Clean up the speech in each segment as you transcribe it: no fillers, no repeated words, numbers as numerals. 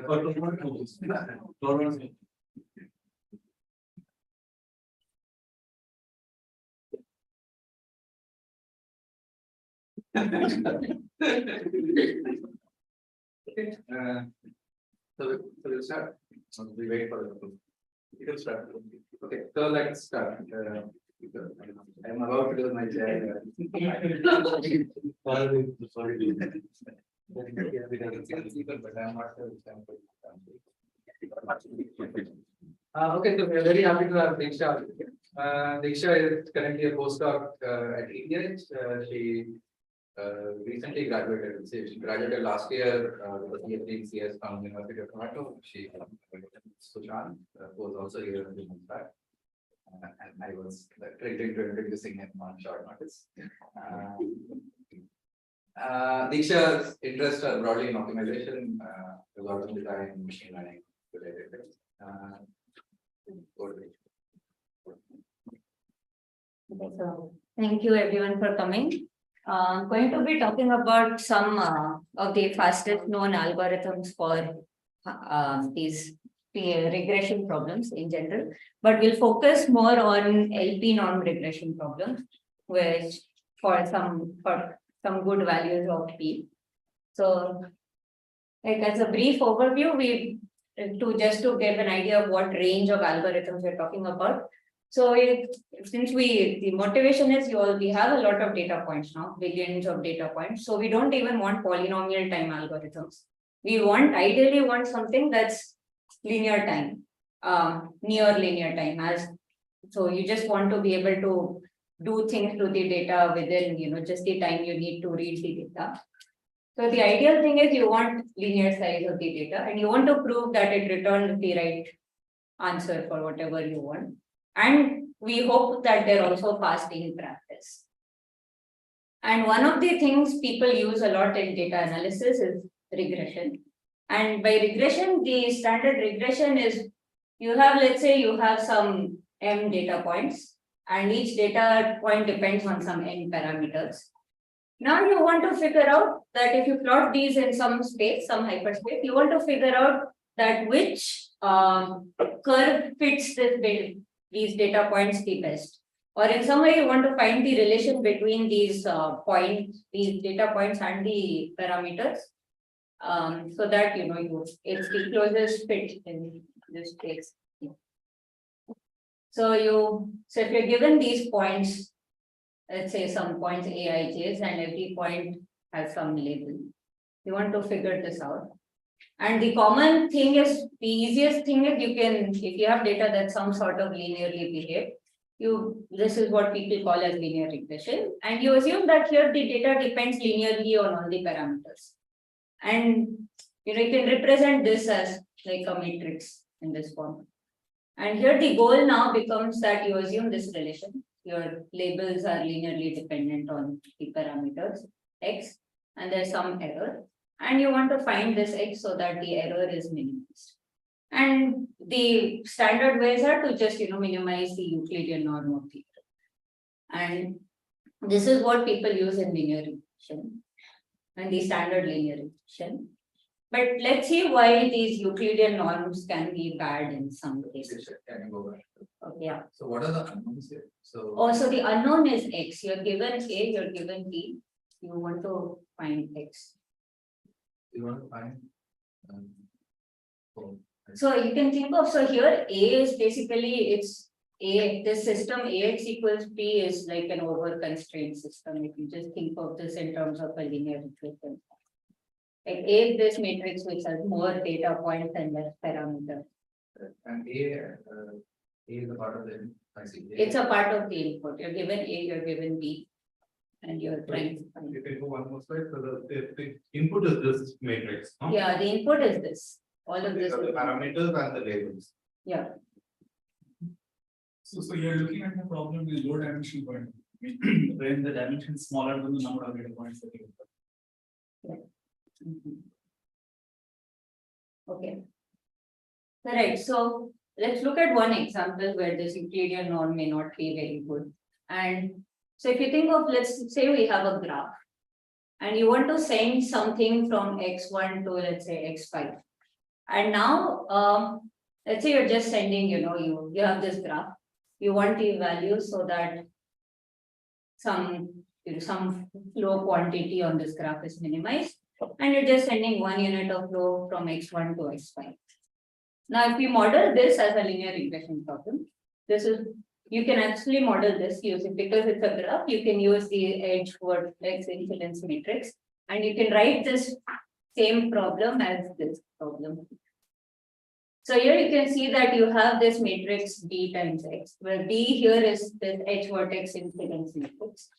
So we'll start. We wait for the. You can start. Okay, so let's start. I'm about to do my chair. Okay, so we're very happy to have Deeksha. Deeksha is currently a postdoc at ETH. She recently graduated. She graduated last year with a PhD in CS from University of Toronto. She Sujan, who was also here a few months back. And I was treated to introducing him on short notice. Deeksha's interests are broadly in optimization, algorithm design, machine learning related things. So, thank you everyone for coming. I'm going to be talking about some of the fastest known algorithms for these regression problems in general, but we'll focus more on LP norm regression problems, which for some good values of P. So, like as a brief overview, just to give an idea of what range of algorithms we're talking about. So since the motivation is we have a lot of data points now, billions of data points. So we don't even want polynomial time algorithms. We ideally want something that's linear time, near linear time. So you just want to be able to do things to the data within, just the time you need to read the data. So the ideal thing is you want linear size of the data and you want to prove that it returned the right answer for whatever you want. And we hope that they're also fast in practice. And one of the things people use a lot in data analysis is regression. And by regression, the standard regression is let's say you have some m data points and each data point depends on some n parameters. Now you want to figure out that if you plot these in some space, some hyperspace, you want to figure out that which curve fits these data points the best. Or in some way, you want to find the relation between these these data points and the parameters, so that it's the closest fit in this case. So if you're given these points, let's say some points aij's, and every point has some label. You want to figure this out. And the common thing is, the easiest thing is if you have data that's some sort of linearly behaved, this is what people call as linear regression. And you assume that here the data depends linearly on all the parameters. And you can represent this as like a matrix in this form. And here the goal now becomes that you assume this relation. Your labels are linearly dependent on the parameters x, and there's some error. And you want to find this x so that the error is minimized. And the standard ways are to just minimize the Euclidean norm of the error. And this is what people use in linear regression and the standard linear regression. But let's see why these Euclidean norms can be bad in some cases. Can you go back? Okay, yeah. So what are the unknowns here? So the unknown is x. You're given a, you're given b. You want to find x. You want to find. So you can think of, here A is basically this system Ax equals B is like an over constrained system. If you just think of this in terms of a linear regression. Like A is this matrix which has more data points and less parameters. And A is a part of the input. I see. It's a part of the input. You're given A, you're given B, and you're trying to find. You can go one more slide. So the input is this matrix. No? Yeah, the input is this. All of this. The parameters and the labels. Yeah. So you're looking at the problem with low dimension point, when the dimension is smaller than the number of data points that you have. Yeah. Okay. All right. So let's look at one example where this Euclidean norm may not be very good. And so if you think of, let's say we have a graph and you want to send something from x1 to let's say x5. And now, let's say you're just sending, you have this graph. You want the values so that some flow quantity on this graph is minimized. And you're just sending 1 unit of flow from x1 to x5. Now, if we model this as a linear regression problem, you can actually model this using, because it's a graph, you can use the edge vertex incidence matrix, and you can write this same problem as this problem. So here you can see that you have this matrix B times X, where B here is this edge vertex incidence matrix.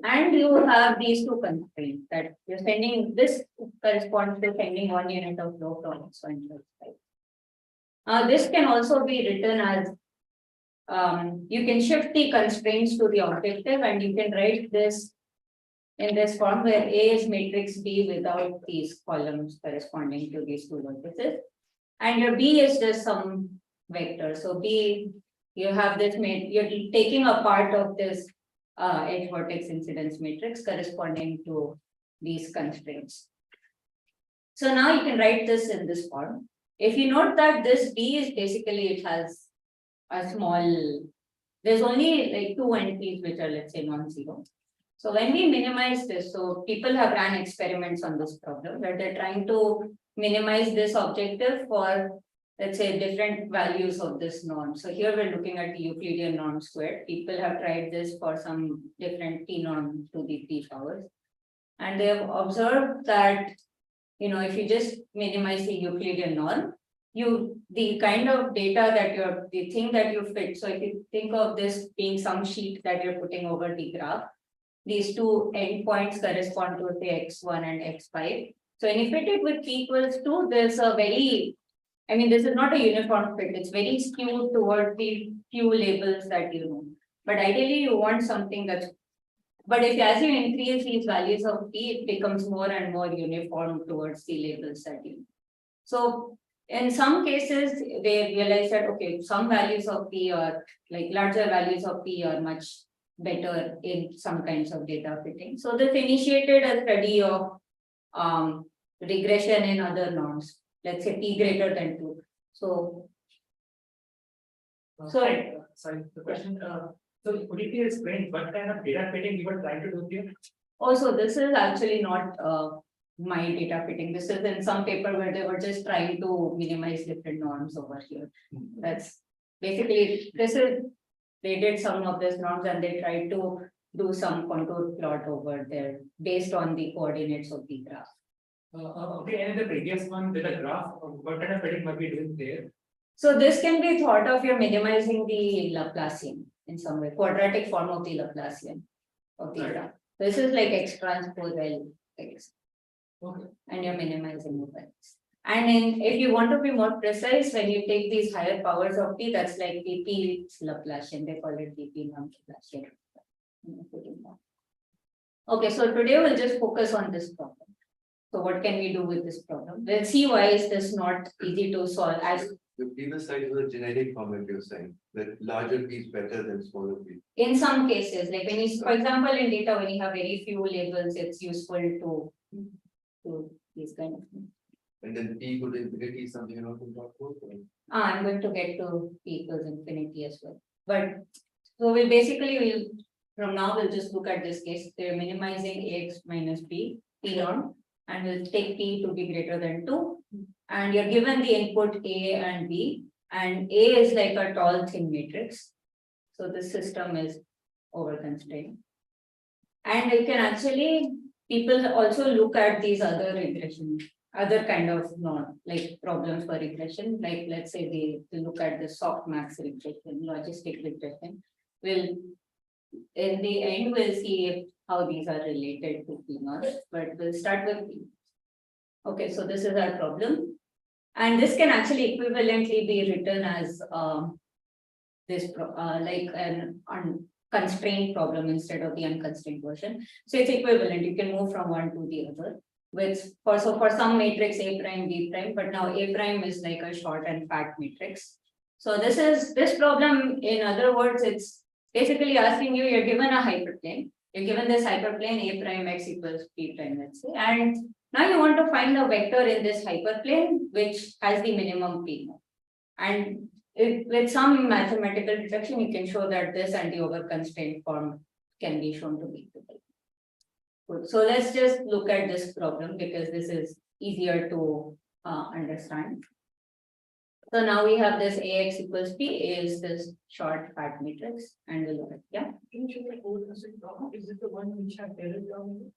And you have these two constraints that you're sending, this corresponds to sending 1 unit of flow from x1 to x5. This can also be written as, you can shift the constraints to the objective, and you can write this in this form where A is matrix B without these columns corresponding to these two vertices. And your B is just some vector. So B, you have this, you're taking a part of this edge vertex incidence matrix corresponding to these constraints. So now you can write this in this form. If you note that this B is basically, it has a small, there's only like 2 entries which are, let's say, non-zero. So when we minimize this, so people have ran experiments on this problem where they're trying to minimize this objective for, let's say, different values of this norm. So here we're looking at the Euclidean norm squared. People have tried this for some different T norm to the 3 powers. And they have observed that, if you just minimize the Euclidean norm, the kind of data that the thing that you fit. So if you think of this being some sheet that you're putting over the graph, these two endpoints correspond to say x1 and x5. So when you fit it with p equals 2, there's a very, this is not a uniform fit. It's very skewed towards the few labels that you know. But ideally, you want something that's. But as you increase these values of p, it becomes more and more uniform towards the labels that you know. So in some cases, they realize that, okay, some values of p are like larger values of p are much better in some kinds of data fitting. So this initiated a study of regression in other norms, let's say p greater than 2. So, sorry, the question, so could you please explain what kind of data fitting you were trying to do here? Also, this is actually not my data fitting. This is in some paper where they were just trying to minimize different norms over here. That's basically, they did some of these norms and they tried to do some contour plot over there based on the coordinates of the graph. Okay, and in the previous one with the graph, what kind of fitting were we doing there? So this can be thought of, you're minimizing the Laplacian in some way, quadratic form of the Laplacian of the graph. This is like x transpose L x. Okay. And you're minimizing the values. And if you want to be more precise, when you take these higher powers of p, that's like the p Laplacian. They call it the p non-Laplacian. Okay, so today we'll just focus on this problem. So what can we do with this problem? We'll see why is this not easy to solve. As the previous slide was a generic comment you're saying that larger p is better than smaller p. in some cases, like when you, for example, in data, when you have very few labels, it's useful to these kind of things. And then p equal to infinity is something you're not going to talk about? I'm going to get to p equals infinity as well. But so from now we'll just look at this case. They're minimizing ax minus p norm, and we'll take p to be greater than 2. And you're given the input A and B, and A is like a tall thin matrix. So this system is over constrained. And you can actually, people also look at these other regression, other kind of like problems for regression, like let's say they look at the softmax regression, logistic regression. In the end, we'll see how these are related to P naught, but we'll start with P. Okay, so this is our problem. And this can actually equivalently be written as like an unconstrained problem instead of the unconstrained version. So it's equivalent. You can move from one to the other. For some matrix A prime, B prime, but now A prime is like a short and fat matrix. So this problem, in other words, it's basically asking you, you're given a hyperplane You're given this hyperplane A prime x equals P prime, let's say, and now you want to find a vector in this hyperplane which has the minimum P. And with some mathematical deduction, you can show that this and the over constraint form can be shown to be equal. Good. So let's just look at this problem because this is easier to understand. So now we have this Ax equals P is this short fat matrix, and we'll look at, yeah. Can you show the overcasting problem? Is it the one which had error down?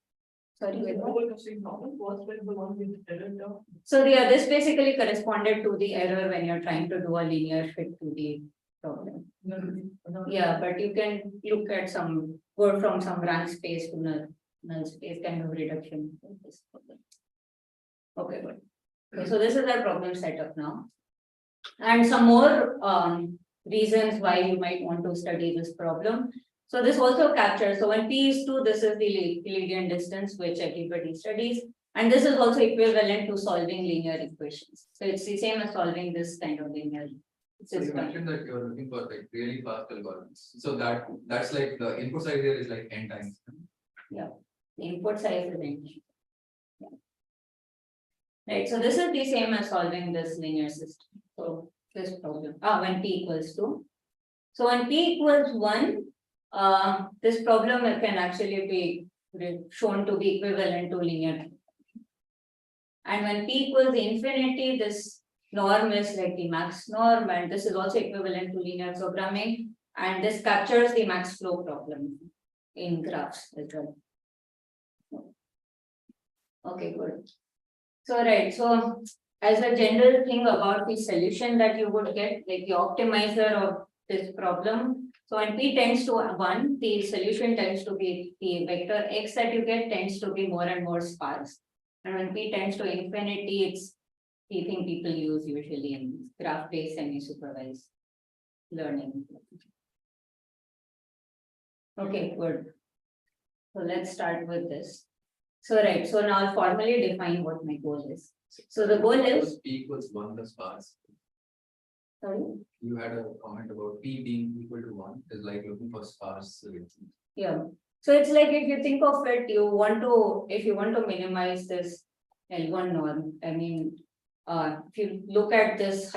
Sorry, The with what? overcasting problem was like the one with error down. So yeah, this basically corresponded to the error when you're trying to do a linear fit to the problem. No. Yeah, but you can look at some, go from some rank space to null space kind of reduction. for this problem. Okay, good. Okay, so this is our problem setup now. And some more reasons why you might want to study this problem. So this also captures, so when P is 2, this is the Euclidean distance which everybody studies. And this is also equivalent to solving linear equations. So it's the same as solving this kind of linear So you system. mentioned that you're looking for like really fast algorithms. So that's like the input size here is like n times. The input size is n. Yeah. Right, so this is the same as solving this linear system. So this problem, when P equals 2. So when P equals 1, this problem can actually be shown to be equivalent to linear. And when P equals infinity, this norm is like the max norm, and this is also equivalent to linear programming. And this captures the max flow problem in graphs as well. Okay, good. So right, so as a general thing about the solution that you would get, like the optimizer of this problem. So when P tends to 1, the solution tends to be the vector X that you get tends to be more and more sparse. And when P tends to infinity, it's the thing people use usually in graph-based semi-supervised learning. Okay, good. So let's start with this. So right, so now I'll formally define what my goal is. So the goal is, P equals 1 the sparse. sorry, You had a comment about P being equal to 1 is like looking for sparse. yeah. So it's like if you think of it, if you want to minimize this L1 norm, I mean, if you look at this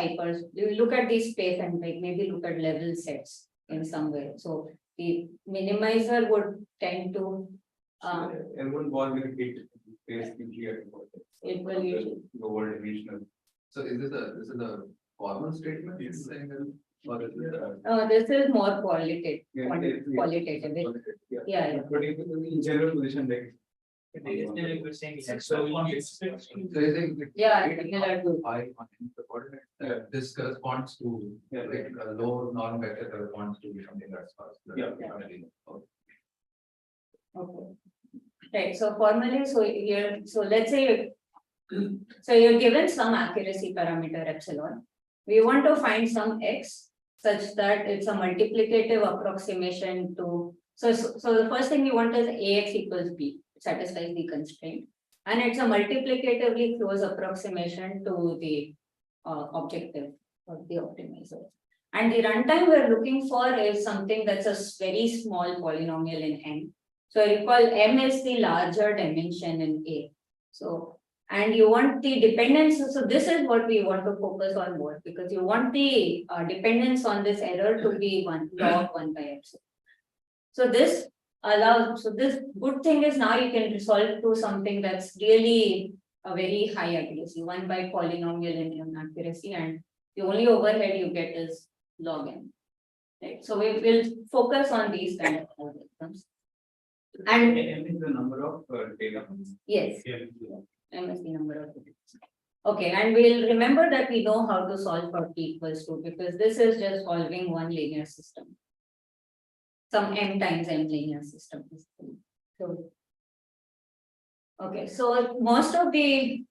you look at this space and like maybe look at level sets in some way. So the minimizer would tend to Everyone was going to hit basically at it will usually. the world dimensional. So is this a formal statement? Yes. Saying that, or is it This is more qualitative. Yeah, Qualitative. Yeah. But in general position, like. so is it Yeah, like similar to- I on the coordinate, Yeah. this corresponds to Yeah. like a low norm vector corresponds to something that's sparse. Yeah. Okay. Okay. Right, so formally, so let's say so you're given some accuracy parameter epsilon. We want to find some x such that it's a multiplicative approximation to, so the first thing you want is Ax equals B, it satisfies the constraint. And it's a multiplicatively close approximation to the objective of the optimizer. And the runtime we're looking for is something that's a very small polynomial in M. So I recall M is the larger dimension in A. So, and you want the dependence. So this is what we want to focus on more because you want the dependence on this error to be log 1 by epsilon. So this allows, so this good thing is now you can resolve to something that's really a very high accuracy, 1 by polynomial in M accuracy, and the only overhead you get is log n. Right. So we will focus on these kind of algorithms. And M is the number of data. yes, Yeah. M is the number of digits. Okay, and we'll remember that we know how to solve for P equals 2 because this is just solving one linear system. Some M times M linear system. So, okay, so most of the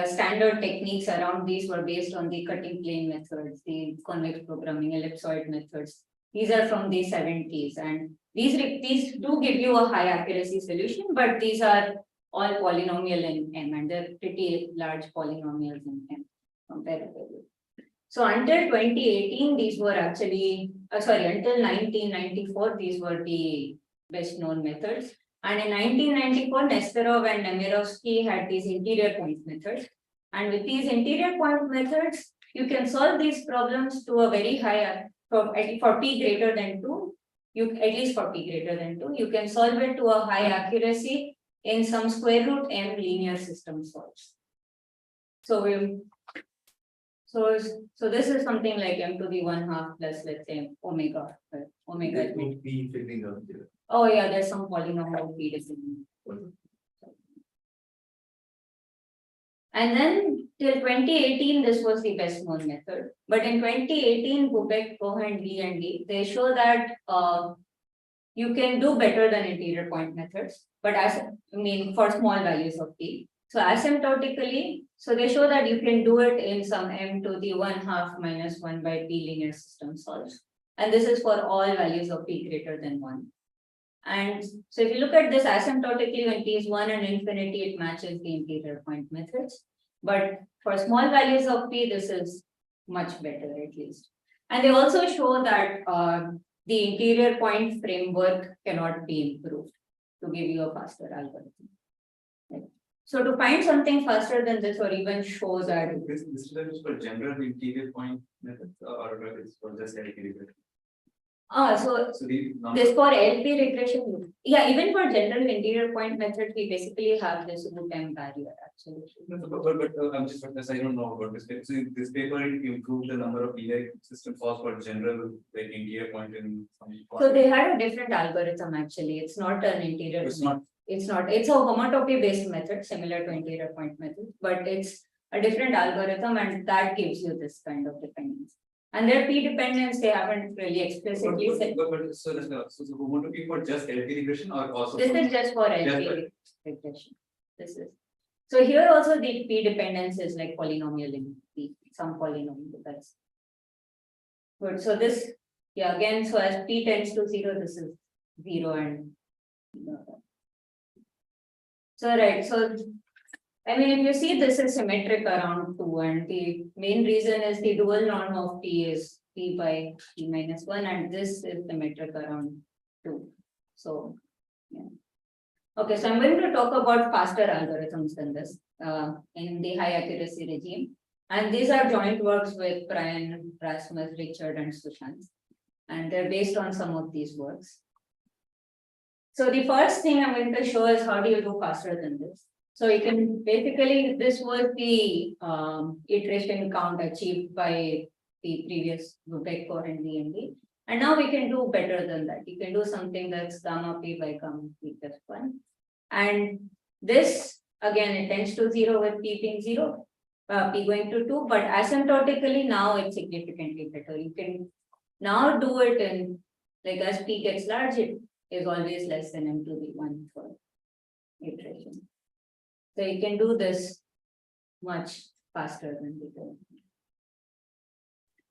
standard techniques around these were based on the cutting plane methods, the convex programming, ellipsoid methods. These are from the 70s, and these do give you a high accuracy solution, but these are all polynomial in M, and they're pretty large polynomials in M comparatively. So until 2018, these were actually, until 1994, these were the best known methods. And in 1994, Nesterov and Nemirovsky had these interior point methods. And with these interior point methods, you can solve these problems to a very high, for p greater than 2, at least for p greater than 2, you can solve it to a high accuracy in some square root m linear system solves. So so this is something like m to the 1/2 plus, let's say, omega. Omega. It would be fitting out there. Oh yeah, there's some polynomial p dependent. And then till 2018, this was the best known method. But in 2018, Bubek, Cohen, Lee, and Lee, they show that you can do better than interior point methods, but for small values of p. So asymptotically, so they show that you can do it in some m to the 1/2 minus 1 by p linear system solves. And this is for all values of p greater than 1. And so if you look at this asymptotically, when p is 1 and infinity, it matches the interior point methods. But for small values of p, this is much better at least. And they also show that the interior point framework cannot be improved to give you a faster algorithm. Right. So to find something faster than this, or even show that This is for general interior point methods or it's for just LP regression? so So the this for LP regression, yeah, even for general interior point method, we basically have this root m barrier actually. I'm just I don't know about this paper. So this paper improved the number of PI system calls for general like interior point in some. So they had a different algorithm actually. It's not an interior. It's not. It's not. It's a homotopy based method similar to interior point method, but it's a different algorithm, and that gives you this kind of dependence. And their p dependence, they haven't really explicitly said. So the homotopy for just LP regression or also. This is just for LP regression. This is. So here also the p dependence is like polynomial in p, some polynomial. That's good. So this, yeah, again, so as p tends to 0, this is 0 and. So right, so I mean, if you see this is symmetric around 2, and the main reason is the dual norm of p is p by p minus 1, and this is symmetric around 2. So, yeah. Okay, so I'm going to talk about faster algorithms than this in the high accuracy regime. And these are joint works with Brian, Rasmus, Richard, and Sushant. And they're based on some of these works. So the first thing I'm going to show is how do you do faster than this. So you can basically, this was the iteration count achieved by the previous Bubek, Cohen, DND. And now we can do better than that. You can do something that's gamma p by gamma p plus 1. And this, again, it tends to 0 with p being 0, p going to 2, but asymptotically now it's significantly better. You can now do it in, like as p gets large, it is always less than m to the 1 for iteration. So you can do this much faster than before.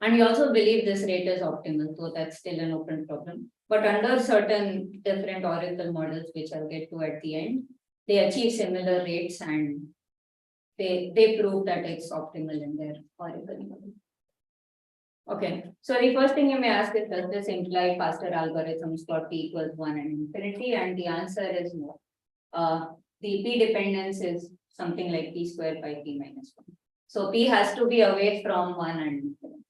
And we also believe this rate is optimal, so that's still an open problem. But under certain different oracle models, which I'll get to at the end, they achieve similar rates and they prove that it's optimal in their oracle model. Okay, so the first thing you may ask is, does this imply faster algorithms for p equals 1 and infinity? And the answer is no. The p dependence is something like p squared by p minus 1. So p has to be away from 1 and infinity.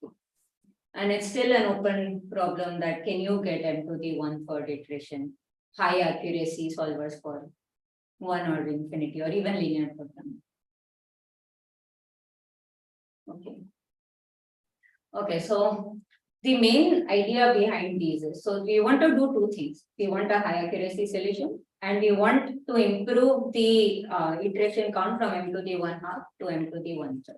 And it's still an open problem that can you get m to the 1/3 iteration, high accuracy solvers for 1 or infinity or even linear programming. Okay. Okay, so the main idea behind these is, so we want to do two things. We want a high accuracy solution, and we want to improve the iteration count from m to the 1/2 to m to the 1/3.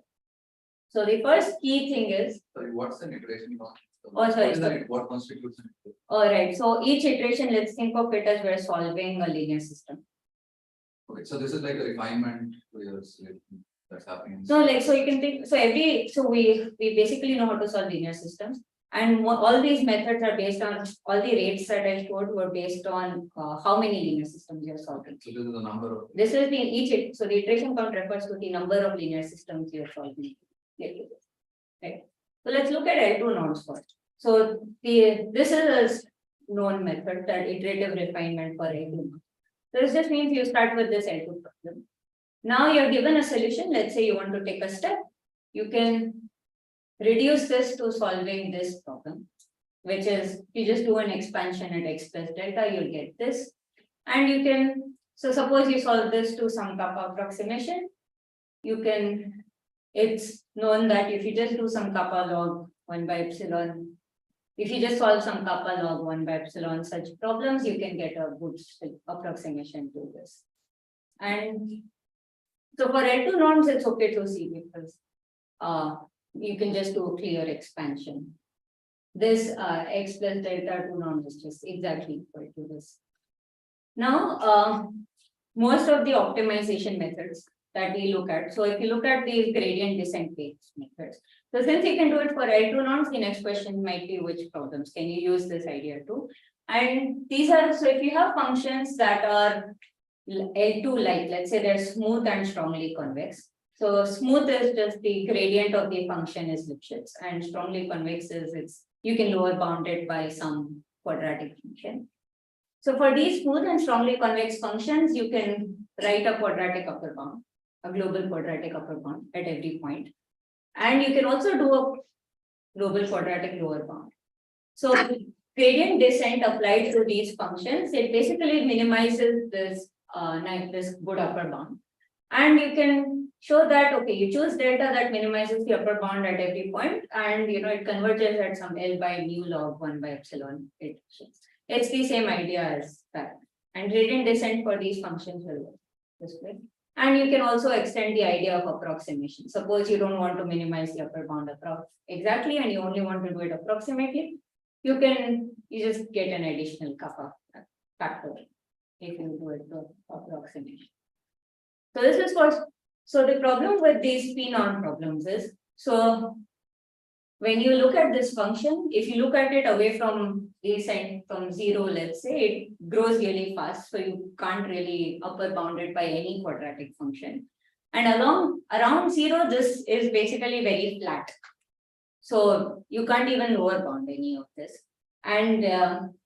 So the first key thing is. Sorry, what's an iteration count? Oh, sorry. What constitutes an iteration? All right. So each iteration, let's think of it as we're solving a linear system. Okay, so this is like a refinement to your solution that's happening. So like, so you can think, so we basically know how to solve linear systems, and all these methods are based on, all the rates that I showed were based on how many linear systems you're solving. So this is the number of. This is the so the iteration count refers to the number of linear systems you're solving. Right. So let's look at L2 nodes first. So this is known method, that iterative refinement for L2 norms. So this just means you start with this L2 problem. Now you're given a solution. Let's say you want to take a step. You can reduce this to solving this problem, which is you just do an expansion at x plus delta, you'll get this. And you can, so suppose you solve this to some kappa approximation, you can, it's known that if you just do some kappa log 1 by epsilon, if you just solve some kappa log 1 by epsilon such problems, you can get a good approximation to this. And so for L2 norms, it's okay to see because you can just do clear expansion. This x plus delta 2 norm is just exactly equal to this. Now, most of the optimization methods that we look at. So if you look at these gradient descent based methods. So since you can do it for L2 norms, the next question might be which problems can you use this idea to? And these are, so if you have functions that are L2 like, let's say they're smooth and strongly convex. So smooth is just the gradient of the function is Lipschitz, and strongly convex is it's you can lower bound it by some quadratic function. So for these smooth and strongly convex functions, you can write a quadratic upper bound, a global quadratic upper bound at every point. And you can also do a global quadratic lower bound. So gradient descent applied to these functions, it basically minimizes this this good upper bound. And you can show that, okay, you choose delta that minimizes the upper bound at every point, and it converges at some L by mu log 1 by epsilon. It's the same idea as that. And gradient descent for these functions will work this way. And you can also extend the idea of approximation. Suppose you don't want to minimize the upper bound exactly, and you only want to do it approximately. You just get an additional kappa factor if you do it to approximation. So this is so the problem with these P norm problems is, so when you look at this function, if you look at it away from descent from 0, let's say, it grows really fast. So you can't really upper bound it by any quadratic function. And around 0, this is basically very flat. So you can't even lower bound any of this. And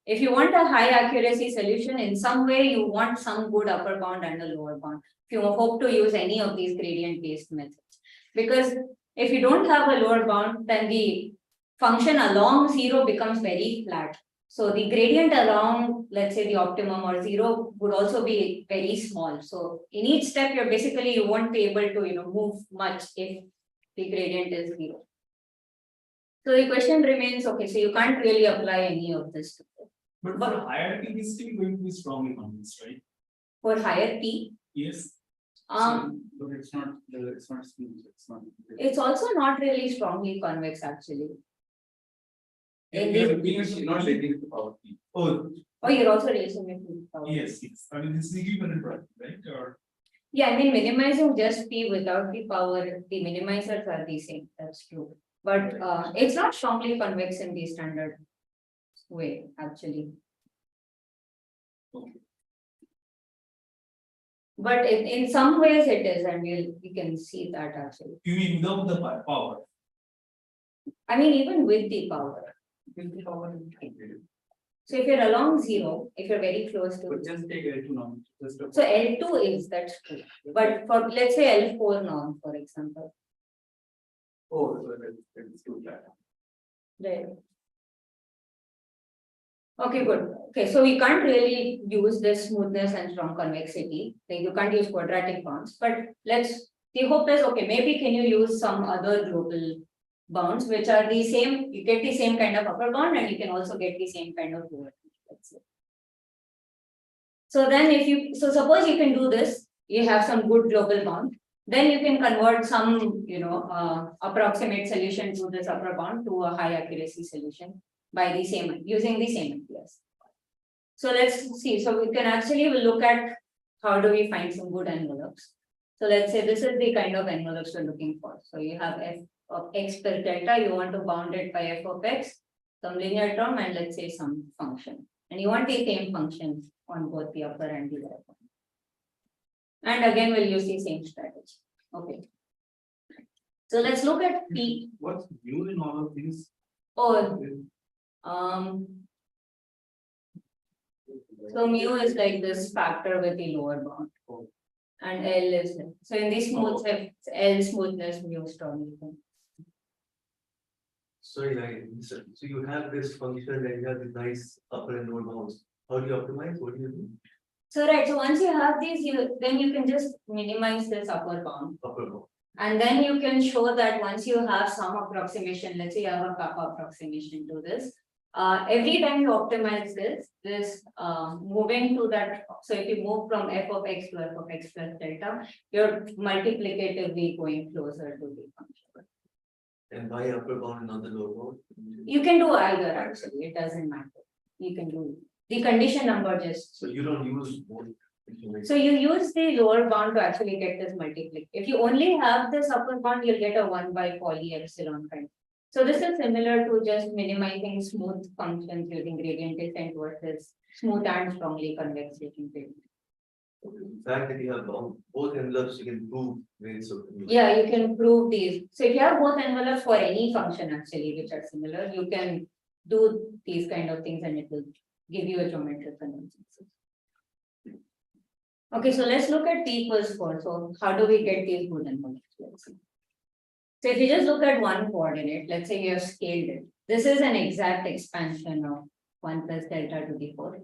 if you want a high accuracy solution, in some way you want some good upper bound and a lower bound. If you hope to use any of these gradient based methods, because if you don't have a lower bound, then the function along 0 becomes very flat. So the gradient along, let's say the optimum or 0 would also be very small. So in each step, you won't be able to move much if the gradient is 0. So the question remains, okay, so you can't really apply any of this to it. But for hierarchy, it's still going to be strongly convinced, right? For higher P, Yes. um, But it's not smooth. It's not. it's also not really strongly convex actually. You're not taking the power P. Oh, You're also raising it to power. yes. I mean, this is equivalent, right? Or Yeah, I mean, minimizing just P without the power, the minimizers are the same, that's true. But it's not strongly convex in the standard way, actually. Okay. But in some ways it is, and we can see that actually. You mean without the power? I mean, even with the power. With the power. So if you're along 0, if you're very close to. But just take L2 now. So L2 is, that's true. But for, let's say L4 norm, for example. Oh, so it's too flat. Right. Okay, good. Okay, so we can't really use this smoothness and strong convexity. Like you can't use quadratic bounds, but the hope is, okay, maybe can you use some other global bounds which are the same, you get the same kind of upper bound and you can also get the same kind of lower, let's say. So then suppose you can do this, you have some good global bound, then you can convert some, approximate solution to this upper bound to a high accuracy solution by using the same ideas. So let's see. So we can actually look at how do we find some good envelopes. So let's say this is the kind of envelopes we're looking for. So you have f of x plus delta, you want to bound it by f of x, some linear term, and let's say some function. And you want the same functions on both the upper and the lower bound. And again, we'll use the same strategy. Okay. So let's look at P. What's new in all of these? Oh, So mu is like this factor with the lower bound. And L is, so in the smooth, L smoothness, mu strong. Sorry, so you have this function and you have this nice upper and lower bounds. How do you optimize? What do you do? So right, so once you have these, then you can just minimize this upper bound. Upper bound. And then you can show that once you have some approximation, let's say you have a kappa approximation to this. Every time you optimize this moving to that, so if you move from f of x to f of x plus delta, you're multiplicatively going closer to the function. And why upper bound and not the lower bound? You can do either actually, it doesn't matter. You can do the condition number just. So you don't use both. So you use the lower bound to actually get this multiplicate. If you only have this upper bound, you'll get a 1 by poly epsilon kind. So this is similar to just minimizing smooth functions using gradient descent versus smooth and strongly convexation gradient. The fact that you have both envelopes, you can prove ways of. Yeah, you can prove these. So if you have both envelopes for any function actually which are similar, you can do these kind of things and it will give you a geometric convergence. Okay, so let's look at t equals 4. So how do we get these good envelopes? Let's see. So if you just look at one coordinate, let's say you have scaled it. This is an exact expansion of 1 plus delta to the 4.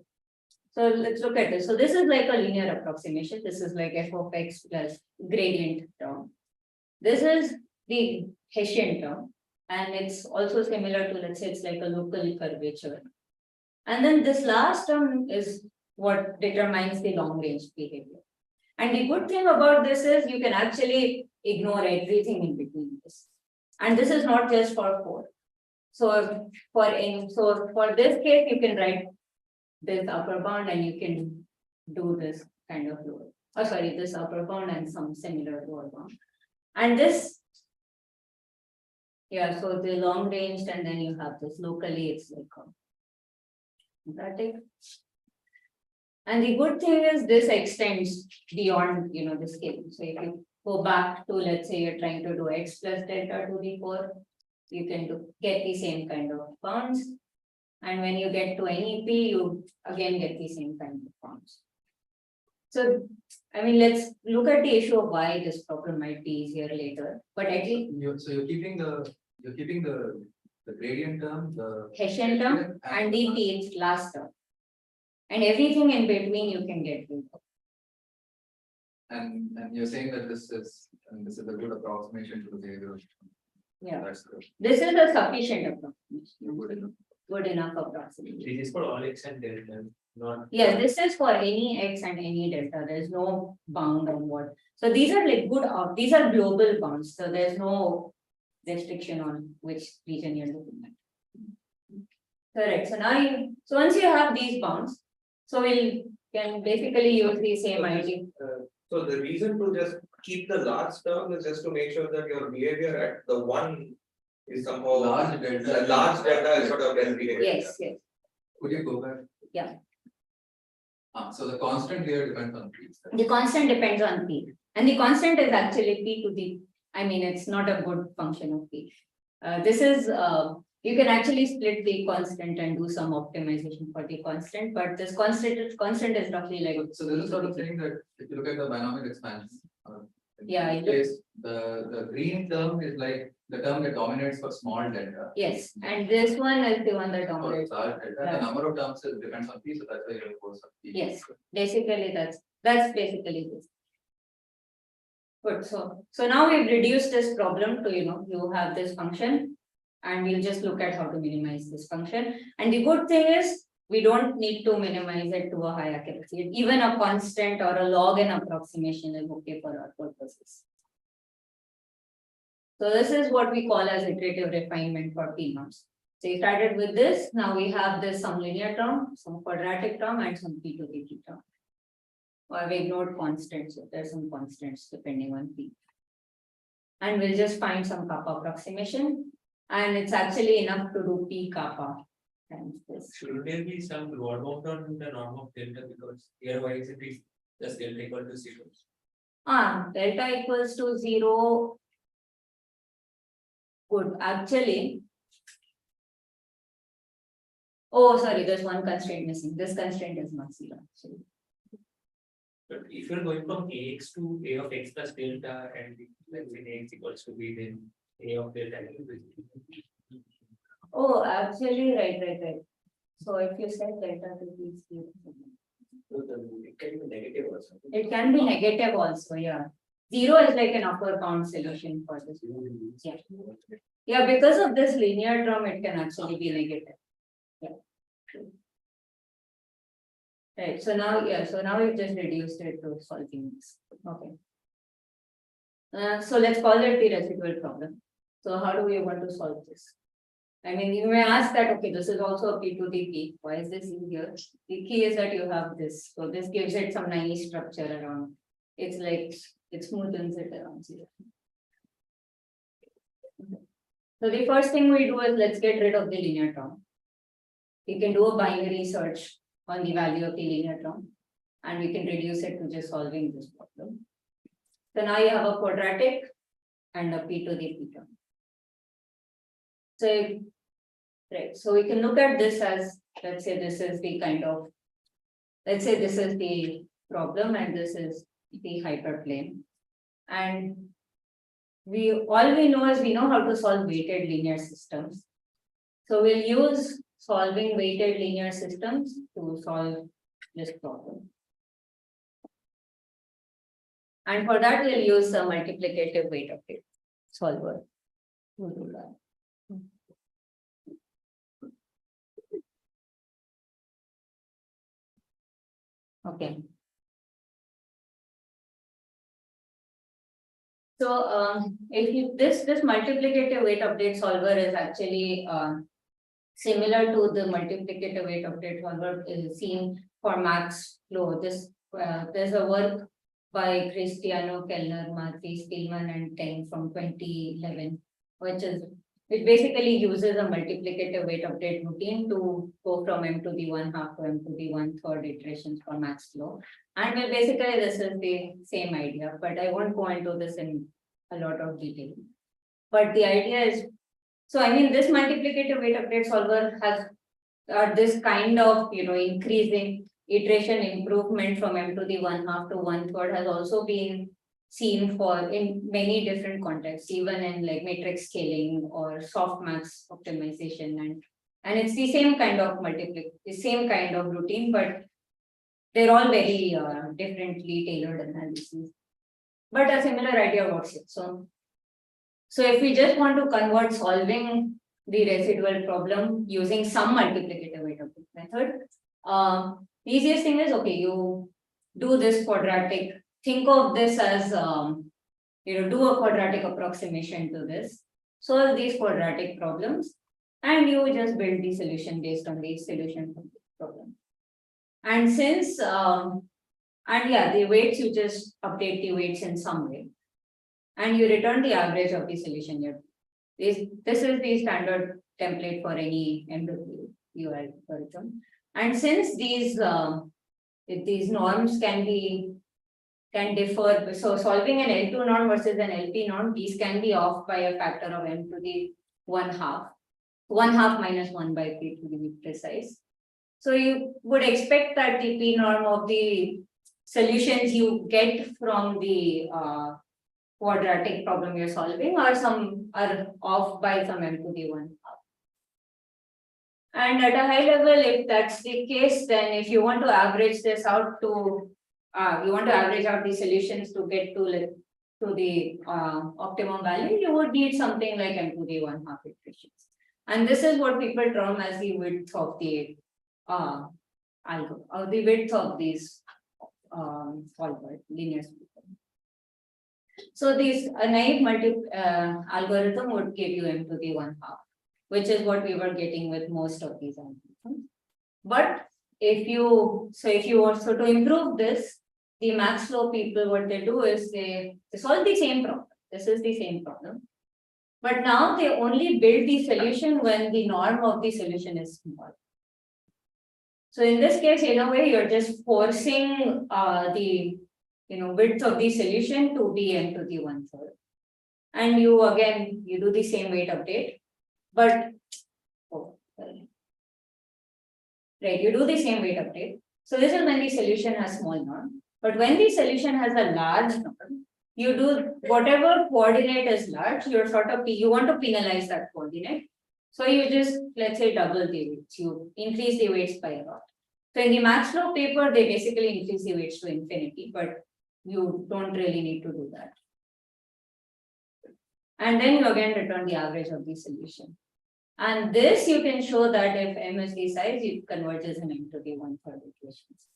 So let's look at this. So this is like a linear approximation. This is like f of x plus gradient term. This is the Hessian term. And it's also similar to, let's say it's like a local curvature. And then this last term is what determines the long range behavior. And the good thing about this is you can actually ignore everything in between this. And this is not just for 4. So for this case, you can write this upper bound and you can do this kind of lower. Oh, sorry, this upper bound and some similar lower bound. And this, yeah, so the long range and then you have this locally, it's like quadratic. And the good thing is this extends beyond, the scale. So if you go back to, let's say you're trying to do x plus delta to the 4, you can get the same kind of bounds. And when you get to any p, you again get the same kind of bounds. So, I mean, let's look at the issue of why this problem might be easier later. But at least So you're keeping the gradient term, the Hessian term and the p last term. And everything in between you can get rid of. and you're saying that this is a good approximation to the behavior. Yeah. That's good. This is a sufficient approximation. Good enough. Good enough approximation. It is for all x and delta, not. Yes, this is for any x and any delta. There's no bound on what. So these are like good, these are global bounds. So there's no restriction on which region you're looking at. Correct. So now so once you have these bounds, so we can basically use the same idea. So the reason to just keep the last term is just to make sure that your behavior at the 1 is somehow. Large delta. The large delta is sort of less behavior. Yes, yes. Could you go back? Yeah. So the constant here depends on p. The constant depends on p. And the constant is actually p to the, I mean, it's not a good function of p. This is, you can actually split the constant and do some optimization for the constant, but this constant is roughly like. So this is sort of saying that if you look at the binomial expansion. Yeah, in this case, the green term is like the term that dominates for small delta. Yes, and this one is the one that For dominates. large delta, Yeah. the number of terms depends on p, so that's why you have force of p. Yes, basically that's basically this. Good, so now we've reduced this problem to, you have this function and we'll just look at how to minimize this function. And the good thing is we don't need to minimize it to a high accuracy. Even a constant or a log n approximation is okay for our purposes. So this is what we call as iterative refinement for p norms. So you started with this, now we have this some linear term, some quadratic term and some p to the t term. Or we ignored constants, so there's some constants depending on p. And we'll just find some kappa approximation. And it's actually enough to do p kappa times this. Should there be some lower bound on the norm of delta, because here why is it just delta equal to 0? Delta equals to 0. Good, actually. Oh, sorry, there's one constraint missing. This constraint is not zero. Actually. But if you're going from AX to A of X plus delta and let's say AX equals to B, then A of delta. Oh, actually, right. So if you set delta to be zero. It can be negative also. It can be negative also, yeah. Zero is like an upper bound solution for this. Yeah. Yeah, because of this linear term, it can actually be negative. Yeah. Right, so now we've just reduced it to solving this. Okay. So let's call it the residual problem. So how do we want to solve this? I mean, you may ask that, okay, this is also a P to the P. Why is this in here? The key is that you have this. So this gives it some nice structure around. It's like, it smoothens it around zero. So the first thing we do is let's get rid of the linear term. We can do a binary search on the value of the linear term, and we can reduce it to just solving this problem. So now you have a quadratic and a P to the P term. So, right, so we can look at this as, let's say this is the kind of, let's say this is the problem and this is the hyperplane. And all we know is we know how to solve weighted linear systems. So we'll use solving weighted linear systems to solve this problem. And for that, we'll use a multiplicative weight update solver to do that. Okay. So if this multiplicative weight update solver is actually similar to the multiplicative weight update solver is seen for max flow. There's a work by Cristiano, Kellner, Marti, Spielman, and Teng from 2011, which basically uses a multiplicative weight update routine to go from m to the 1/2 to m to the 1/3 iterations for max flow. And well, basically this is the same idea, but I won't go into this in a lot of detail. But the idea is, so I mean, this multiplicative weight update solver has this kind of, increasing iteration improvement from m to the 1/2 to 1/3 has also been seen in many different contexts, even in like matrix scaling or softmax optimization, and it's the same kind of routine, but they're all very differently tailored analyses. But a similar idea works here. So if we just want to convert solving the residual problem using some multiplicative weight update method, the easiest thing is, okay, you do this quadratic. Think of this as, do a quadratic approximation to this, solve these quadratic problems, and you just build the solution based on the solution from the problem. And since, the weights, you just update the weights in some way, and you return the average of the solution here. This is the standard template for any MWU algorithm. And since these norms can differ, so solving an L2 norm versus an LP norm, these can be off by a factor of m to the 1/2 minus 1 by p to be precise. So you would expect that the p norm of the solutions you get from the quadratic problem you're solving are off by some m to the 1/2. And at a high level, if that's the case, then if you want to average this out to average out the solutions to get to the optimum value, you would need something like m to the 1/2 iterations. And this is what people term as the width of the algorithm, or the width of these solver linear solutions. So a naive algorithm would give you m to the 1/2, which is what we were getting with most of these algorithms. But to improve this, the max flow people, what they do is they solve the same problem. This is the same problem. But now they only build the solution when the norm of the solution is small. So in this case, in a way, you're just forcing the width of the solution to be m to the 1/3. And you do the same weight update, but right? You do the same weight update. So this is when the solution has small norm. But when the solution has a large norm, you do whatever coordinate is large, you're sort of, you want to penalize that coordinate. So you just, let's say, double the weights, you increase the weights by a lot. So in the max flow paper, they basically increase the weights to infinity, but you don't really need to do that. And then you again return the average of the solution. And this you can show that if M is the size, it converges in M to the 1/3 equations.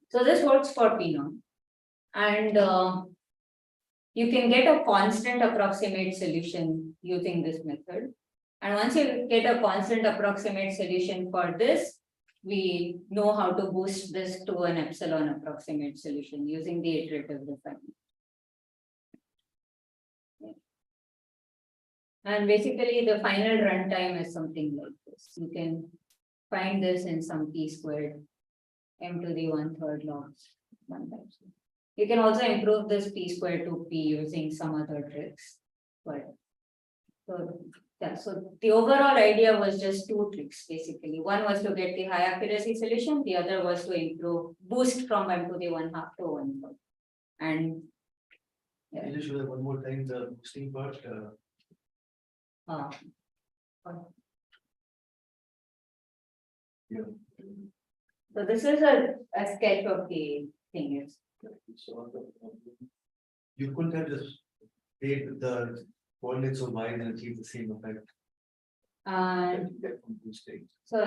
So this works for P norm. And you can get a constant approximate solution using this method. And once you get a constant approximate solution for this, we know how to boost this to an epsilon approximate solution using the iterative refinement. And basically the final runtime is something like this. You can find this in some p squared m to the 1/3 logs 1 times. You can also improve this p squared to p using some other tricks. But so yeah, so the overall idea was just two tricks basically. One was to get the high accuracy solution, the other was to improve boost from m to the 1/2 to 1/3. And Can you just show that one more time, the boosting part? uh, Yeah. so this is a sketch of the thing. Is You couldn't have just take the coordinates of y and achieve the same effect. From boosting. so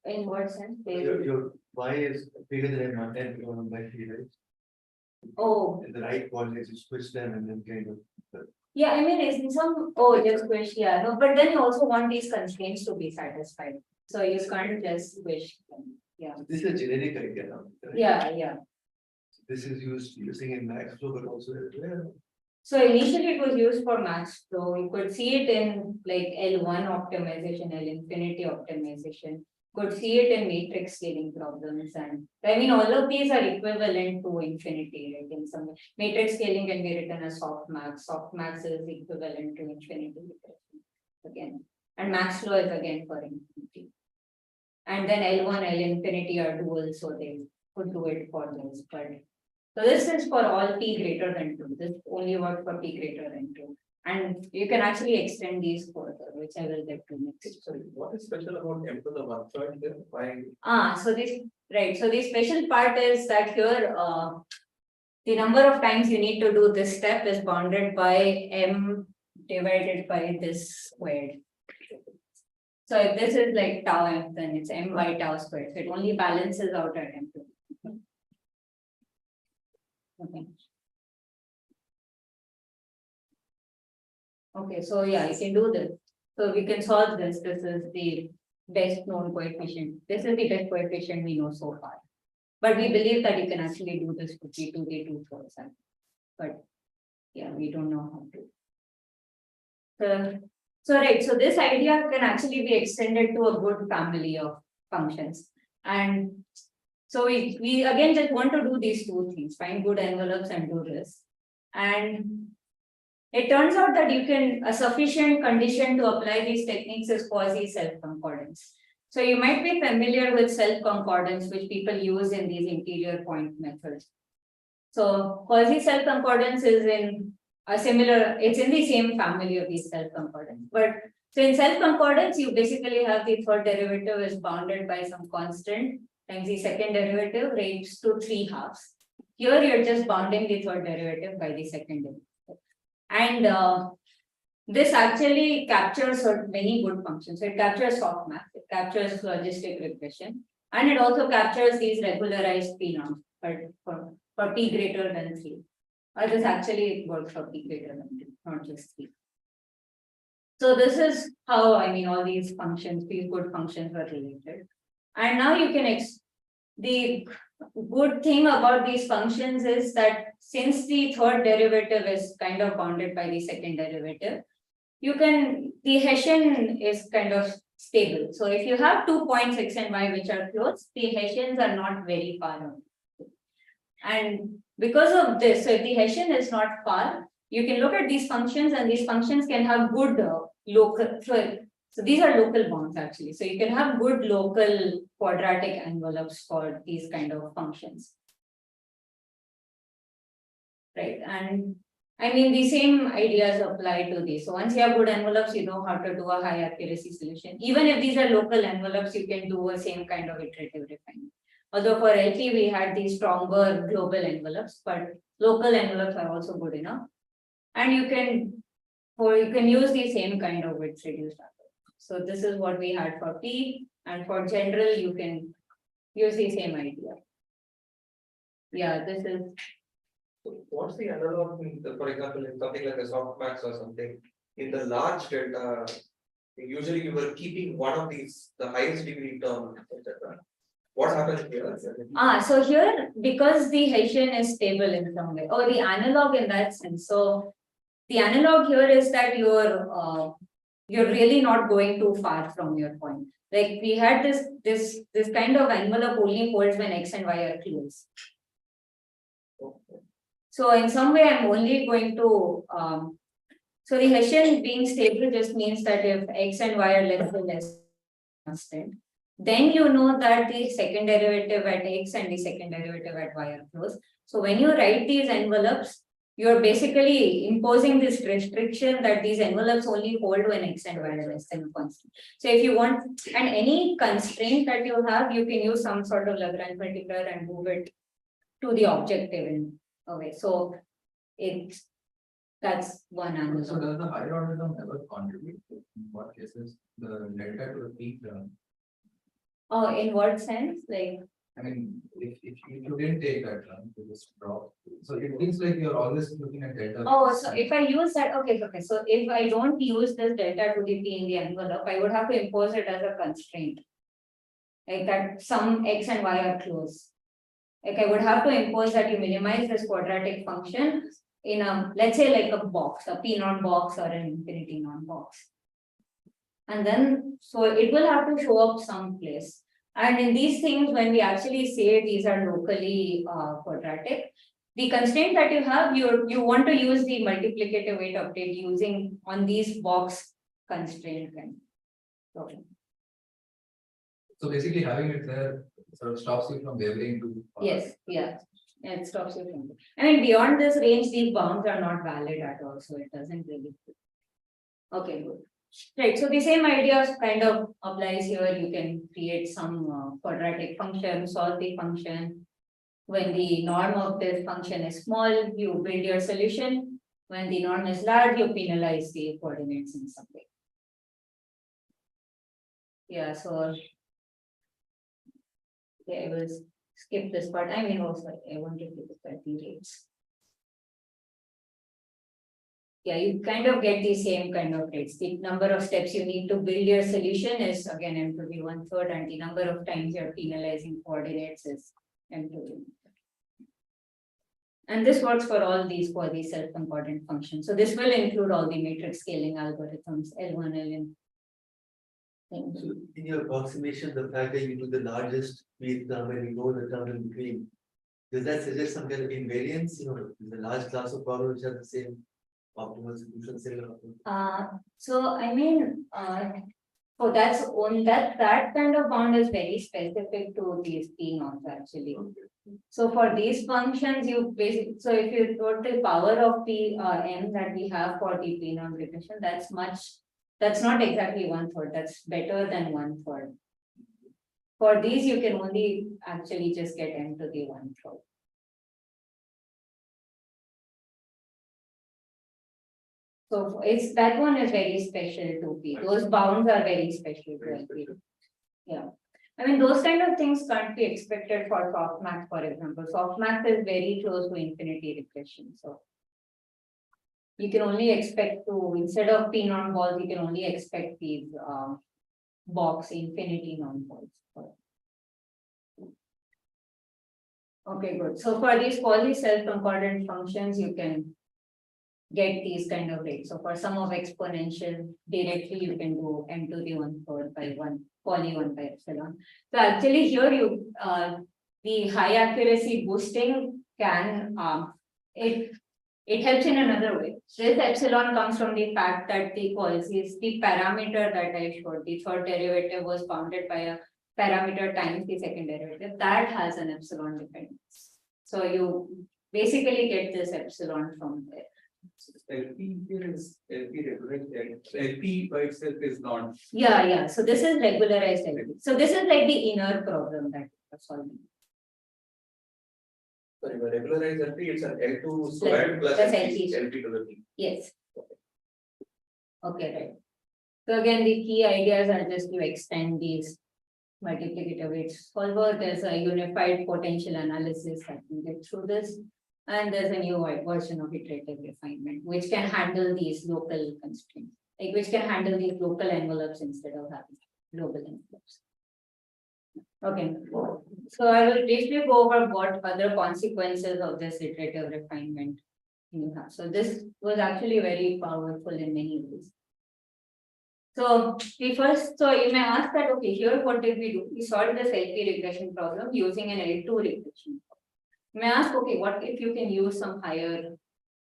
in what sense? Your y is bigger than m and m by 3, right? Oh, And the right coordinates, you switch them and then kind of. yeah, I mean, is in some, oh, just squish, yeah, no, but then you also want these constraints to be satisfied. So you can't just squish them, yeah, This is a generic idea now. right? yeah. This is using in max flow, but also as well. So initially it was used for max flow. You could see it in like L1 optimization, L infinity optimization. Could see it in matrix scaling problems, and I mean all of these are equivalent to infinity, right? In some way. Matrix scaling can be written as softmax. Softmax is equivalent to infinity again, and max flow is again for infinity. And then L1, L infinity are dual, so they could do it for this, but so this is for all t greater than 2. This only works for t greater than 2. And you can actually extend these further, which I will get to next. Sorry, what is special about M to the 1/3 there? Why? So this, right. So the special part is that here, the number of times you need to do this step is bounded by m divided by this squared. So if this is like tau m, then it's m by tau squared. So it only balances out at m. Okay. Okay, so yeah, you can do this. So we can solve this. This is the best known coefficient. This is the best coefficient we know so far. But we believe that you can actually do this with P to the 2/4. But yeah, we don't know how to. So right, so this idea can actually be extended to a good family of functions. And so we again just want to do these two things, find good envelopes and do this. And it turns out that you can, a sufficient condition to apply these techniques is quasi self-concordance. So you might be familiar with self-concordance, which people use in these interior point methods. So quasi self-concordance is in a similar, it's in the same family of these self-concordance. But so in self-concordance, you basically have the third derivative is bounded by some constant times the second derivative raised to 3/2. Here you're just bounding the third derivative by the second derivative. And this actually captures many good functions. So it captures softmax, it captures logistic regression, and it also captures these regularized P norms for P greater than 3. Or this actually works for P greater than 2, not just 3. So this is how, I mean, all these functions, these good functions are related. And now you can, the good thing about these functions is that since the third derivative is kind of bounded by the second derivative, you can, the Hessian is kind of stable. So if you have 2 points x and y which are close, the Hessians are not very far away. And because of this, so if the Hessian is not far, you can look at these functions and these functions can have good local, So these are local bounds actually. So you can have good local quadratic envelopes for these kind of functions. Right, and I mean, the same ideas apply to these. So once you have good envelopes, you know how to do a high accuracy solution. Even if these are local envelopes, you can do a same kind of iterative refinement. Although for LP, we had these stronger global envelopes, but local envelopes are also good enough. And you can use the same kind of width reduced algorithm. So this is what we had for P, and for general, you can use the same idea. Yeah, this is. So what's the analog, for example, in something like a softmax or something, in the large delta, usually you were keeping one of these, the highest degree term, etc. What happens here? So here, because the Hessian is stable in some way, or the analog in that sense. So the analog here is that you're really not going too far from your point. Like we had this kind of envelope only holds when X and Y are close. So in some way, I'm only going to, so the Hessian being stable just means that if X and Y are less constant, then you know that the second derivative at X and the second derivative at Y are close. So when you write these envelopes, you're basically imposing this restriction that these envelopes only hold when X and Y are less than constant. So if you want, and any constraint that you have, you can use some sort of Lagrange multiplier and move it to the objective in a way. So that's one angle. So does the higher order term ever contribute to, in what cases, the delta to the peak term? Oh, in what sense? Like, I mean, if you didn't take that term, you just drop. So it feels like you're always looking at delta. oh, so if I use that, okay. So if I don't use this delta to the P in the envelope, I would have to impose it as a constraint. Like that some X and Y are close. Like I would have to impose that you minimize this quadratic function in a, let's say like a box, a P naught box or an infinity naught box. And then, so it will have to show up someplace. And in these things, when we actually say these are locally quadratic, the constraint that you have, you want to use the multiplicative weight update using on these box constraint. Okay. So basically having it there sort of stops you from varying too far. Yes, yeah. It stops you from. I mean, beyond this range, these bounds are not valid at all, so it doesn't really. Okay, good. Right, so the same idea kind of applies here. You can create some quadratic function, solve the function. When the norm of this function is small, you build your solution. When the norm is large, you penalize the coordinates in some way. Yeah, so okay, I will skip this part. I mean, also I wanted to look at the rates. Yeah, you kind of get the same kind of rates. The number of steps you need to build your solution is again m to the 1/3, and the number of times you're penalizing coordinates is m to the 1/3. And this works for all these quasi self-concordant functions. So this will include all the matrix scaling algorithms, L1, Ln. So in your approximation, the fact that you do the largest peak term and you know the term in between, does that suggest some kind of invariance? You know, the large class of problems which have the same optimal solution, similar optimal. So I mean, oh, that's on that kind of bound is very specific to these P norms actually. So for these functions, you basically, so if you put the power of P m that we have for the P norm regression, that's not exactly 1/3. That's better than 1/3. For these, you can only actually just get m to the 1/3. So it's that one is very special to P. Those bounds are very special to LP. Yeah. I mean, those kind of things can't be expected for softmax, for example. Softmax is very close to infinity regression. So you can only expect to, instead of P non-balls, you can only expect these box infinity non-balls. Okay, good. So for these quasi self-concordant functions, you can get these kind of rates. So for sum of exponential directly, you can do m to the 1/3 by 1 poly 1 by epsilon. So actually here you the high accuracy boosting can it helps in another way. This epsilon comes from the fact that the policies, the parameter that I showed, the third derivative was bounded by a parameter times the second derivative, that has an epsilon dependence. So you basically get this epsilon from there. LP here is LP regularized, LP by itself is not. Yeah. So this is regularized LP. So this is like the inner problem that we're solving. Sorry, the regularized LP, it's an L2 squared plus Plus LP to the P. Yes. Okay, right. So again, the key ideas are just to extend these multiplicative weight solver. There's a unified potential analysis that we get through this. And there's a new version of iterative refinement, which can handle these local constraints, like which can handle these local envelopes instead of having global envelopes. Okay, so I will briefly go over what other consequences of this iterative refinement you have. So this was actually very powerful in many ways. So so you may ask that, okay, here what did we do? We solved this LP regression problem using an L2 regression. You may ask, okay, what if you can use some higher,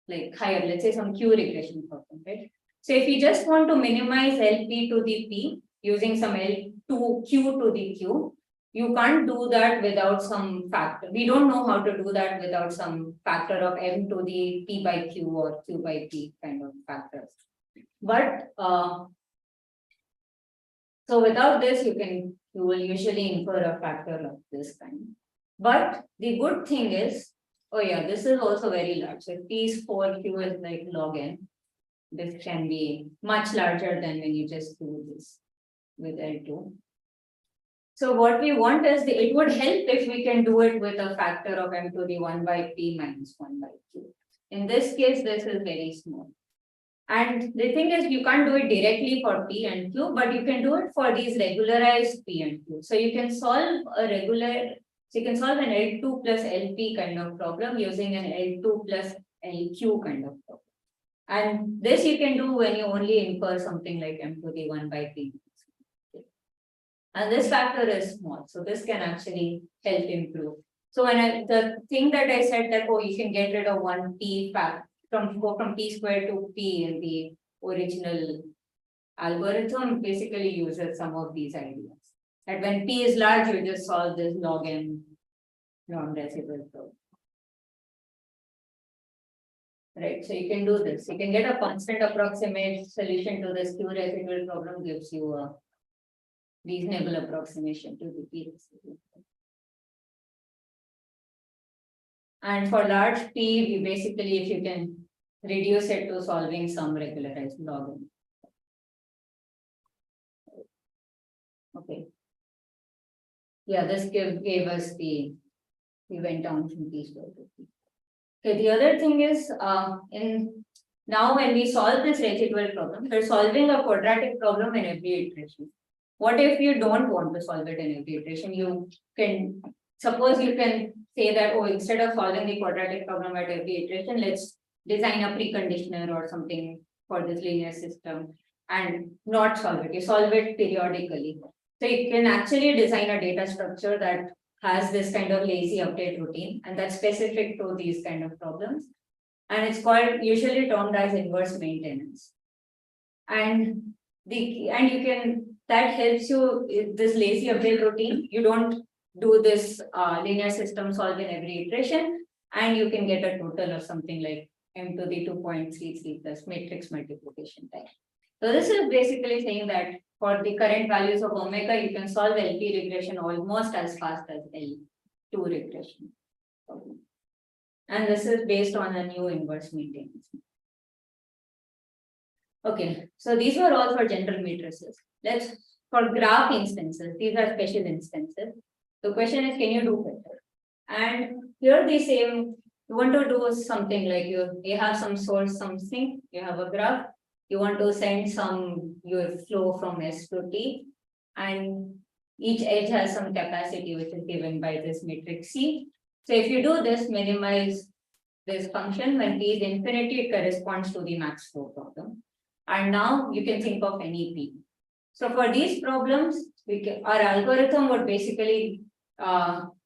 let's say some Q regression problem, right? So if you just want to minimize LP to the P using some L2 Q to the Q, you can't do that without some factor. We don't know how to do that without some factor of M to the P by Q or Q by P kind of factors. But so without this, you will usually infer a factor of this kind. But the good thing is, oh yeah, this is also very large. So P is 4, Q is like log n. This can be much larger than when you just do this with L2. So what we want is, it would help if we can do it with a factor of M to the 1 by P minus 1 by Q. In this case, this is very small. And the thing is, you can't do it directly for P and Q, but you can do it for these regularized P and Q. So you can solve an L2 plus LP kind of problem using an L2 plus LQ kind of problem. And this you can do when you only infer something like M to the 1 by P. And this factor is small, so this can actually help improve. So when the thing that I said that, oh, you can get rid of one P fact, go from P squared to P in the original algorithm, basically uses some of these ideas. That when P is large, you just solve this log n non-residual problem. Right, so you can do this. You can get a constant approximate solution to this Q residual problem, gives you a reasonable approximation to the P residual. And for large P, we basically, if you can reduce it to solving some regularized log n. Okay. Yeah, this gave us we went down from P squared to P. Okay, the other thing is, now when we solve this residual problem, we're solving a quadratic problem in every iteration. What if you don't want to solve it in every iteration? You can, suppose you can say that, oh, instead of solving the quadratic problem at every iteration, let's design a preconditioner or something for this linear system and not solve it. You solve it periodically. So you can actually design a data structure that has this kind of lazy update routine, and that's specific to these kind of problems. And it's called, usually termed as inverse maintenance. And that helps you, this lazy update routine, you don't do this linear system solve in every iteration, and you can get a total of something like M to the 2.33 plus matrix multiplication time. So this is basically saying that for the current values of omega, you can solve LP regression almost as fast as L2 regression. And this is based on a new inverse maintenance. Okay, so these were all for general matrices. For graph instances, these are special instances. The question is, can you do better? And here the same, you want to do something like you have some source, something, you have a graph, you want to send your flow from S to T, and each edge has some capacity which is given by this matrix C. So if you do this, minimize this function, when T is infinity, it corresponds to the max flow problem. And now you can think of any P. So for these problems, our algorithm would basically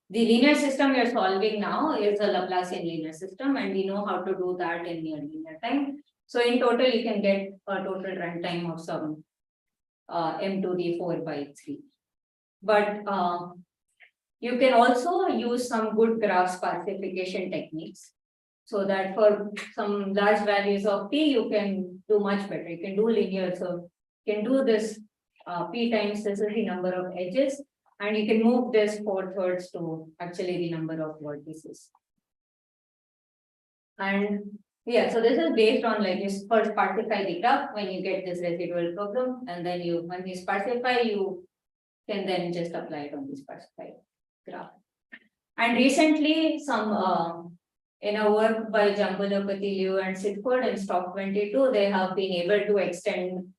the linear system you're solving now is a Laplacian linear system, and we know how to do that in near linear time. So in total, you can get a total runtime of some m to the 4 by 3. But you can also use some good graph sparsification techniques, so that for some large values of p, you can do much better. You can do linear, so you can do this p times this is the number of edges, and you can move this 4/3 to actually the number of vertices. And yeah, so this is based on like you first sparsify the graph when you get this residual problem, and then when you sparsify, you can then just apply it on the sparsified graph. And recently, some in a work by Jambulapati, Liu and Sidford in Stock 22, they have been able to extend,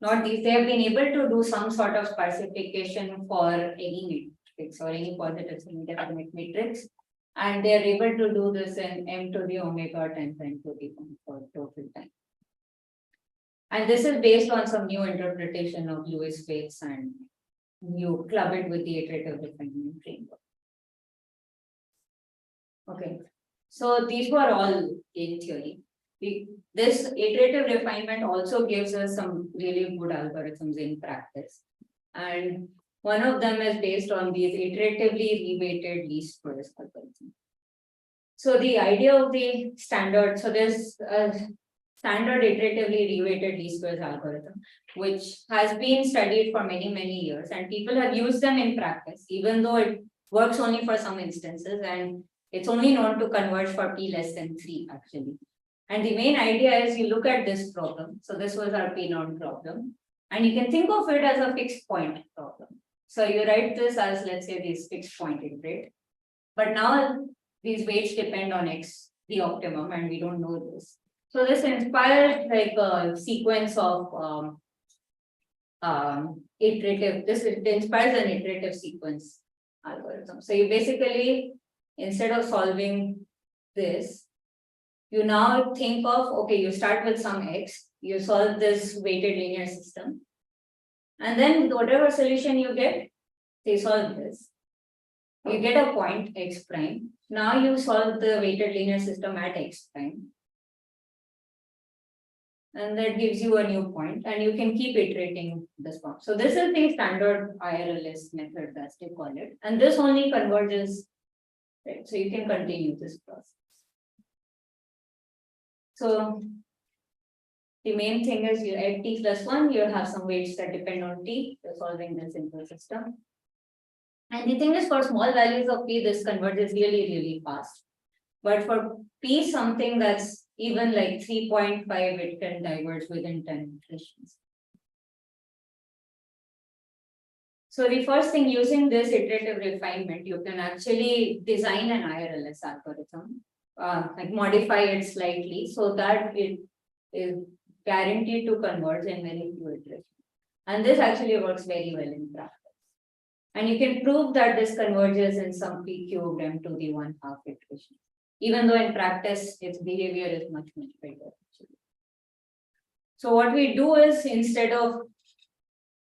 not these, they have been able to do some sort of sparsification for any matrix or any positive semi-definite matrix. And they are able to do this in m to the omega times n to the 1 for total time. And this is based on some new interpretation of Lewis weights, and you club it with the iterative refinement framework. Okay, so these were all in theory. This iterative refinement also gives us some really good algorithms in practice. And one of them is based on these iteratively reweighted least squares algorithm. So the idea of the standard, so there's a standard iteratively reweighted least squares algorithm, which has been studied for many, many years, and people have used them in practice, even though it works only for some instances, and it's only known to converge for p less than 3 actually. And the main idea is you look at this problem. So this was our p-naught problem, and you can think of it as a fixed point problem. So you write this as, let's say, this fixed point iterate, but now these weights depend on x, the optimum, and we don't know this. So this inspired like a sequence of iterative, it inspires an iterative sequence algorithm. So you basically, instead of solving this, you now think of, okay, you start with some x, you solve this weighted linear system, and then whatever solution you get, they solve this. You get a point x prime. Now you solve the weighted linear system at x prime. And that gives you a new point, and you can keep iterating this point. So this is the standard IRLS method, as they call it. And this only converges, right? So you can continue this process. So the main thing is you at t plus 1, you have some weights that depend on t, you're solving this simple system. And the thing is, for small values of p, this converges really, really fast. But for p, something that's even like 3.5, it can diverge within 10 iterations. So the first thing, using this iterative refinement, you can actually design an IRLS algorithm, like modify it slightly so that it is guaranteed to converge in very few iterations. And this actually works very well in practice. And you can prove that this converges in some p cubed m to the 1/2 iteration, even though in practice its behavior is much, much better. Actually. So what we do is, instead of,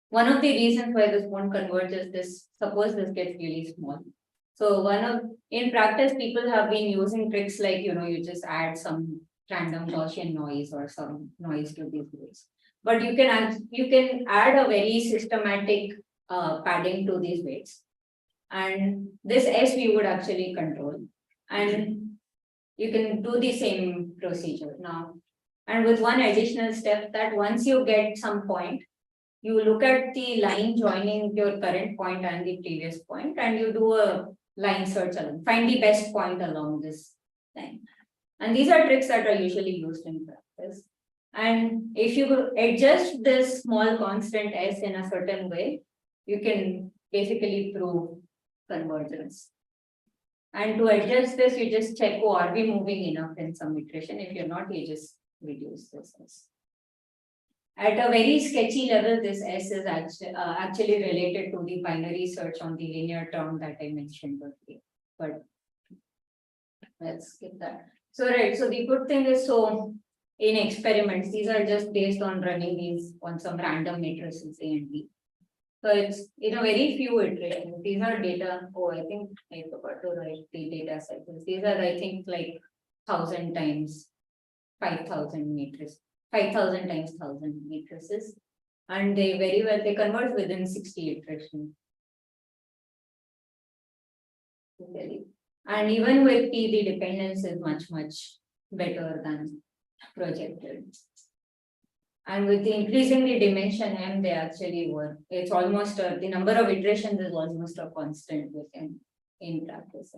one of the reasons why this won't converge is this, suppose this gets really small. So in practice, people have been using tricks like, you just add some random Gaussian noise or some noise to these weights. But you can add a very systematic padding to these weights. And this S we would actually control. And you can do the same procedure now. And with one additional step, that once you get some point, you look at the line joining your current point and the previous point, and you do a line search along, find the best point along this line. And these are tricks that are usually used in practice. And if you adjust this small constant S in a certain way, you can basically prove convergence. And to adjust this, you just check, oh, are we moving enough in some iteration? If you're not, you just reduce this S. At a very sketchy level, this S is actually related to the binary search on the linear term that I mentioned earlier. But let's skip that. So right, so the good thing is, so in experiments, these are just based on running these on some random matrices A and B. So it's in a very few iterations. These are data. Oh, I think I forgot to write the data cycles. These are, I think, like 1,000 times 5,000 matrices, 5,000 times 1,000 matrices, and they very well they converge within 60 iterations. And even with P, the dependence is much better than projected. And with the increasing the dimension M, they actually work. It's almost the number of iterations is almost a constant within in practice.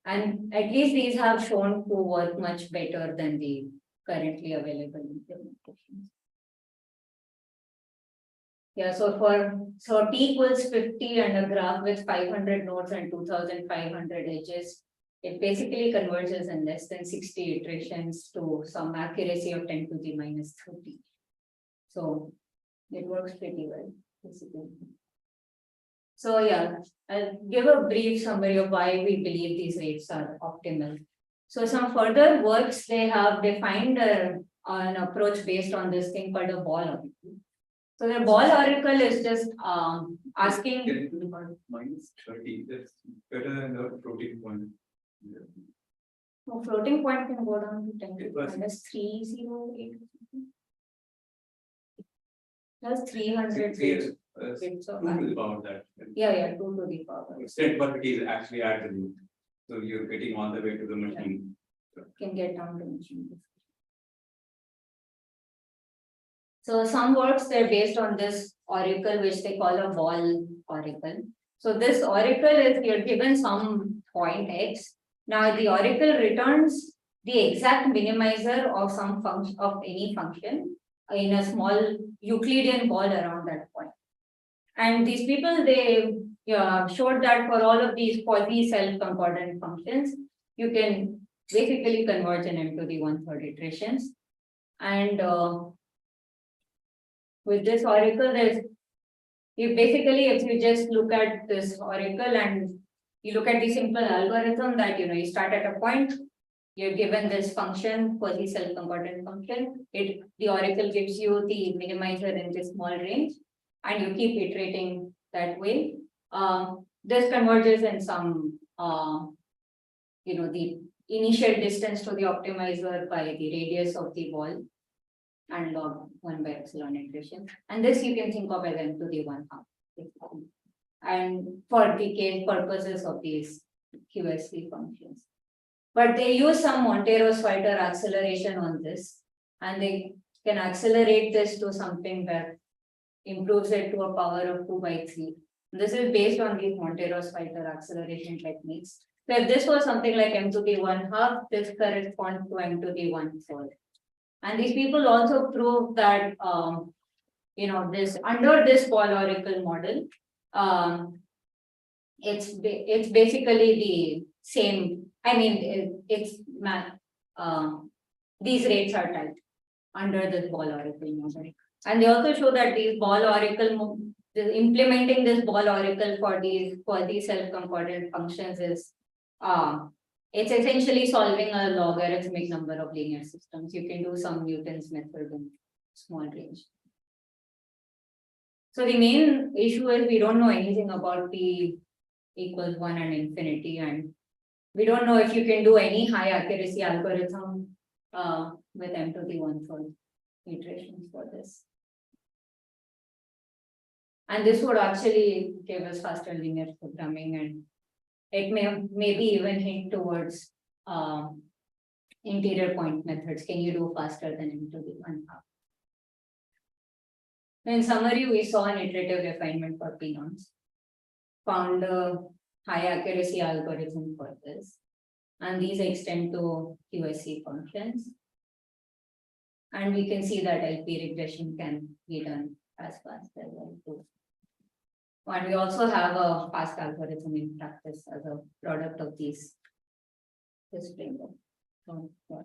And at least these have shown to work much better than the currently available implementations. Yeah, so T equals 50 and a graph with 500 nodes and 2,500 edges. It basically converges in less than 60 iterations to some accuracy of 10 to the minus 30. So it works pretty well, basically. So yeah, I'll give a brief summary of why we believe these rates are optimal. So some further works, they have defined an approach based on this thing called a ball oracle. So the ball oracle is just asking. Can you do about minus 30? That's better than the floating point. No, floating point can go down to 10 to It was- minus 308. Plus 300 bits. Bits of Two about that. yeah, 2 to the power. Extent, but it is actually at the root. So you're getting all the way to the machine. Can get down to machine. So some works they're based on this oracle, which they call a ball oracle. So this oracle is you're given some point x. Now the oracle returns the exact minimizer of some function of any function in a small Euclidean ball around that point. And these people they showed that for all of these quasi self-concordant functions, you can basically converge in M to the 1/3 iterations. And with this oracle, there's if you just look at this oracle and you look at the simple algorithm that you start at a point, you're given this function, quasi self-concordant function. The oracle gives you the minimizer in this small range, and you keep iterating that way. This converges in some the initial distance to the optimizer by the radius of the ball and log 1 by epsilon integration. And this you can think of as M to the 1/2. And for the case purposes of these QSC functions. But they use some Montero-Switer acceleration on this, and they can accelerate this to something that improves it to a power of 2/3. This is based on these Montero-Switer acceleration techniques. So if this was something like M to the 1/2, this corresponds to M to the 1/3. And these people also prove that this under this ball oracle model, it's basically the same. I mean, these rates are tight under this ball oracle model. And they also show that these ball oracle implementing this ball oracle for these self-concordant functions is it's essentially solving a logarithmic number of linear systems. You can do some Newton's method in small range. So the main issue is we don't know anything about P equals 1 and infinity, and we don't know if you can do any high accuracy algorithm with M to the 1/3 iterations for this. And this would actually give us faster linear programming, and it may maybe even hint towards interior point methods. Can you do faster than M to the 1/2? In summary, we saw an iterative refinement for P norms, found a high accuracy algorithm for this, and these extend to QSC functions. And we can see that LP regression can be done as fast as L2. And we also have a fast algorithm in practice as a product of this framework. So, yeah.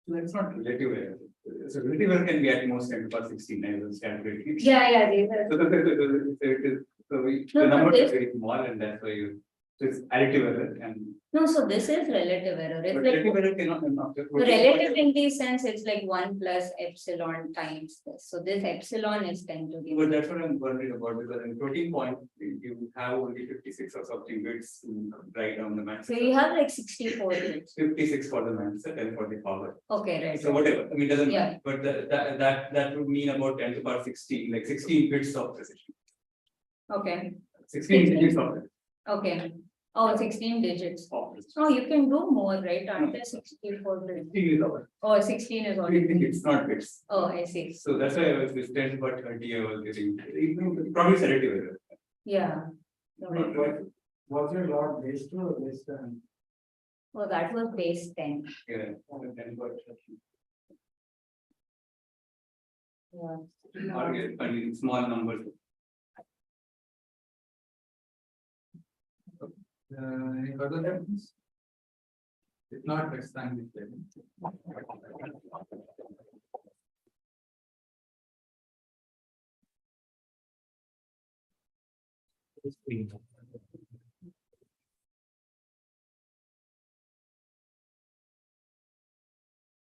That's not relative error. So relative error can be at most 10 to the power 16, I was calculating. Yeah, they were. The No, but numbers this- are very small and that's why you, so it's additive error and. No, so this is relative error. It's But like, relative error cannot. the relative in this sense, it's like 1 plus epsilon times this. So this epsilon is 10 to the. But that's what I'm worried about because in floating point, you have only 56 or something bits to write down the max. So you have like 64 bits. 56 for the max and for the power. Okay, right. So whatever, I mean, doesn't Yeah. matter, but that would mean about 10 to the power 16, like 16 bits of precision. Okay, 16 digits of it. okay. Oh, 16 digits. Of it. Oh, you can do more, right? Aren't there 64 bits? 16 is of it. Oh, 16 is already. It's not bits. Oh, I see. So that's why I was this 10 but 30 I was getting, probably selective error. Yeah. Was your lot base 2 or base 10? Oh, that was base 10. Yeah, 10 but. Yeah. Or get small numbers. Any further questions? If not, let's thank you.